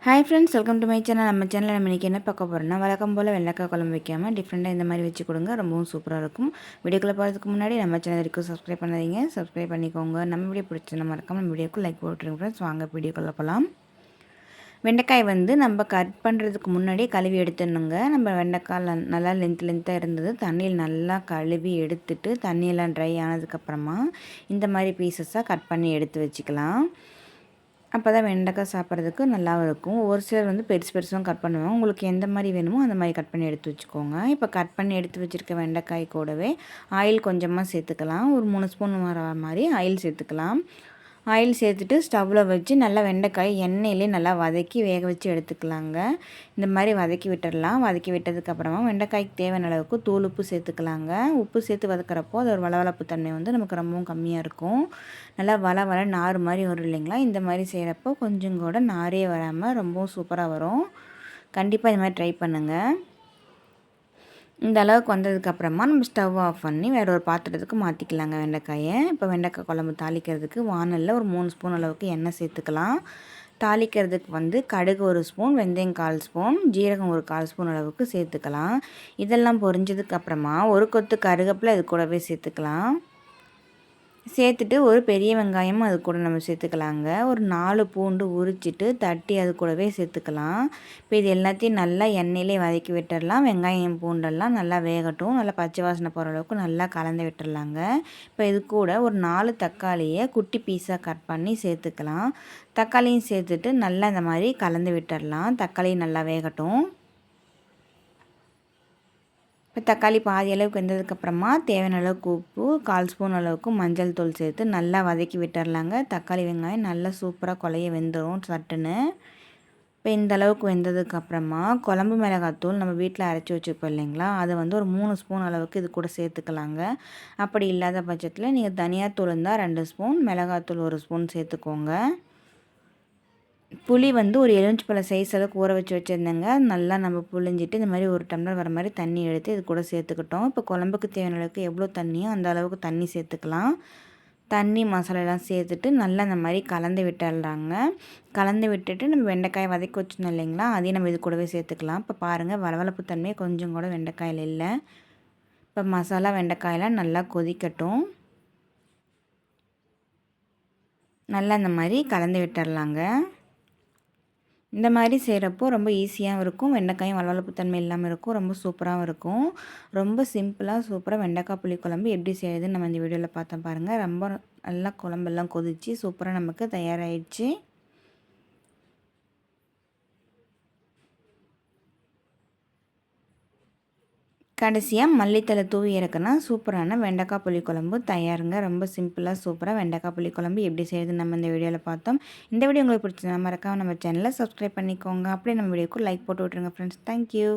Hi friends, welcome to my channel. நம்ம சேனலில் நம்ம இன்றைக்கி என்ன பார்க்க போகிறோம்னா, வழக்கம் போல் வெண்டைக்காய் குழம்பு வைக்காமல் டிஃப்ரெண்ட்டாக இந்த மாதிரி வச்சு கொடுங்க. ரொம்பவும் சூப்பராக இருக்கும். வீடியோக்குள்ளே போகிறதுக்கு முன்னாடி நம்ம சேனல் வரைக்கும் சப்ஸ்கிரைப் பண்ணாதீங்க, சப்ஸ்கிரைப் பண்ணிக்கோங்க. நம்ம வீடியோ பிடிச்சி மறக்காம நம்ம வீடியோக்கு லைக் போட்டுருங்க ஃப்ரெண்ட்ஸ். வாங்க வீடியோக்குள்ளே போகலாம். வெண்டைக்காய் நம்ம கட் பண்ணுறதுக்கு முன்னாடி கழுவி எடுத்துடணுங்க. நம்ம வெண்டைக்காய் நல்லா லென்த்தாக இருந்தது. தண்ணியில் நல்லா கழுவி எடுத்துட்டு தண்ணியெல்லாம் ட்ரை ஆனதுக்கப்புறமா இந்த மாதிரி பீசஸாக கட் பண்ணி எடுத்து வச்சுக்கலாம். அப்போ தான் வெண்டைக்காய் சாப்பிட்றதுக்கு நல்லாவும் இருக்கும். ஒரு சிலர் பெருசு பெருசாக கட் பண்ணுவாங்க. உங்களுக்கு எந்த மாதிரி வேணுமோ அந்த மாதிரி கட் பண்ணி எடுத்து வச்சுக்கோங்க. இப்போ கட் பண்ணி எடுத்து வச்சுருக்க வெண்டைக்காய் கூடவே ஆயில் கொஞ்சமாக சேர்த்துக்கலாம். ஒரு 3 ஸ்பூன் வர மாதிரி ஆயில் சேர்த்துக்கலாம். ஆயில் சேர்த்துட்டு ஸ்டவ்வில் வச்சு நல்லா வெண்டைக்காய் எண்ணெயிலே நல்லா வதக்கி வேக வச்சு எடுத்துக்கலாங்க. இந்த மாதிரி வதக்கி விட்டுடலாம். வதக்கி விட்டதுக்கப்புறமா வெண்டைக்காய்க்கு தேவையான அளவுக்கு தூள் உப்பு சேர்த்துக்கலாங்க. உப்பு சேர்த்து வதக்கிறப்போ அது ஒரு வளவளப்பு தன்மை நமக்கு ரொம்பவும் கம்மியாக இருக்கும். நல்லா வள நார் மாதிரி வரும் இல்லைங்களா? இந்த மாதிரி செய்கிறப்போ கொஞ்சம் கூட நாரே வராமல் ரொம்பவும் சூப்பராக வரும். கண்டிப்பாக இந்த மாதிரி ட்ரை பண்ணுங்கள். இந்த அளவுக்கு வந்ததுக்கப்புறமா நம்ம ஸ்டவ் ஆஃப் பண்ணி வேறு ஒரு பாத்திரத்துக்கு மாற்றிக்கலாங்க வெண்டைக்காயை. இப்போ வெண்டைக்காய் குழம்பு தாளிக்கிறதுக்கு வானலில் ஒரு 3 ஸ்பூன் அளவுக்கு எண்ணெய் சேர்த்துக்கலாம். தாளிக்கிறதுக்கு கடுகு 1 ஸ்பூன், வெந்தயம் 1/4 ஸ்பூன், ஜீரகம் ஒரு 1/4 ஸ்பூன் அளவுக்கு சேர்த்துக்கலாம். இதெல்லாம் பொரிஞ்சதுக்கப்புறமா ஒரு கொத்து கருவேப்பிலை இது கூடவே சேர்த்துக்கலாம். சேர்த்துட்டு ஒரு பெரிய வெங்காயமும் அது கூட நம்ம சேர்த்துக்கலாங்க. ஒரு 4 பூண்டு உரிச்சிட்டு தட்டி அது கூடவே சேர்த்துக்கலாம். இப்போ இது எல்லாத்தையும் நல்லா எண்ணெயிலே வதக்கி விட்டுடலாம். வெங்காயம் பூண்டெல்லாம் நல்லா வேகட்டும். நல்லா பச்சை வாசனை போகிற அளவுக்கு நல்லா கலந்து விட்டுடலாங்க. இப்போ இது கூட ஒரு 4 தக்காளியை குட்டி பீஸாக கட் பண்ணி சேர்த்துக்கலாம். தக்காளியும் சேர்த்துட்டு நல்லா இந்த மாதிரி கலந்து விட்டுடலாம். தக்காளி நல்லா வேகட்டும். இப்போ தக்காளி பாதி அளவுக்கு வெந்ததுக்கப்புறமா தேவையான அளவுக்கு உப்பு, 1/4 ஸ்பூன் அளவுக்கு மஞ்சள் தூள் சேர்த்து நல்லா வதக்கி விட்டுறலாங்க. தக்காளி வெங்காயம் நல்லா சூப்பராக குழைய வெந்துடும் சட்டுன்னு. இப்போ இந்த அளவுக்கு வெந்ததுக்கப்புறமா குழம்பு மிளகாத்தூள் நம்ம வீட்டில் அரைச்சி வச்சுருப்போம் இல்லைங்களா? அதை ஒரு 3 ஸ்பூன் அளவுக்கு இது கூட சேர்த்துக்கலாங்க. அப்படி இல்லாத பட்சத்தில் நீங்கள் தனியாத்தூள் இருந்தால் 2 ஸ்பூன், மிளகாத்தூள் 1 ஸ்பூன் சேர்த்துக்கோங்க. புளி ஒரு எலுமிச்சப்பழ சைஸ் அளவுக்கு ஊற வச்சு வச்சுருந்தேங்க. நல்லா நம்ம புழிஞ்சிட்டு இந்த மாதிரி 1 டம்ளர் வர மாதிரி தண்ணி எடுத்து இது கூட சேர்த்துக்கிட்டோம். இப்போ குழம்புக்கு தேவையான அளவுக்கு எவ்வளோ தண்ணியோ அந்த அளவுக்கு தண்ணி சேர்த்துக்கலாம். தண்ணி மசாலாலாம் சேர்த்துட்டு நல்லா இந்த மாதிரி கலந்து விட்டுடலாங்க. கலந்து விட்டுட்டு நம்ம வெண்டைக்காயை வதக்கி வச்சுருந்தோம் இல்லைங்களா? அதையும் நம்ம இது கூடவே சேர்த்துக்கலாம். இப்போ பாருங்கள், வளவளப்பு தன்மையை கொஞ்சம் கூட வெண்டைக்காயில் இல்லை. இப்போ மசாலா வெண்டைக்காயெல்லாம் நல்லா கொதிக்கட்டும். நல்லா இந்த மாதிரி கலந்து விட்டுடலாங்க. இந்த மாதிரி செய்கிறப்போ ரொம்ப ஈஸியாகவும் இருக்கும். வெண்டைக்காயும் வளவளப்பு தன்மை இல்லாமல் இருக்கும். ரொம்ப சூப்பராகவும் இருக்கும். ரொம்ப சிம்பிளாக சூப்பராக வெண்டைக்காய் புளிக்குழம்பு எப்படி செய்யுதுன்னு நம்ம இந்த வீடியோவில் பார்த்தோம் பாருங்கள். ரொம்ப நல்லா குழம்பெல்லாம் கொதித்து சூப்பராக நமக்கு தயாராகிடுச்சு. கடைசியாக மல்லித்தலை தூவி இறக்குனா சூப்பரான வெண்டைக்காய் புளிக்குழம்பு தயாருங்க. ரொம்ப சிம்பிளாக சூப்பராக வெண்டைக்காய் புளிக்குழம்பு எப்படி செய்யுதுன்னு நம்ம இந்த வீடியோவில் பார்த்தோம். இந்த வீடியோ உங்களுக்கு பிடிச்சதுனா மறக்காம நம்ம சேனலை சப்ஸ்கிரைப் பண்ணிக்கோங்க. அப்படியே நம்ம வீடியோக்கு லைக் போட்டு விட்ருங்க ஃப்ரெண்ட்ஸ். தேங்க்யூ.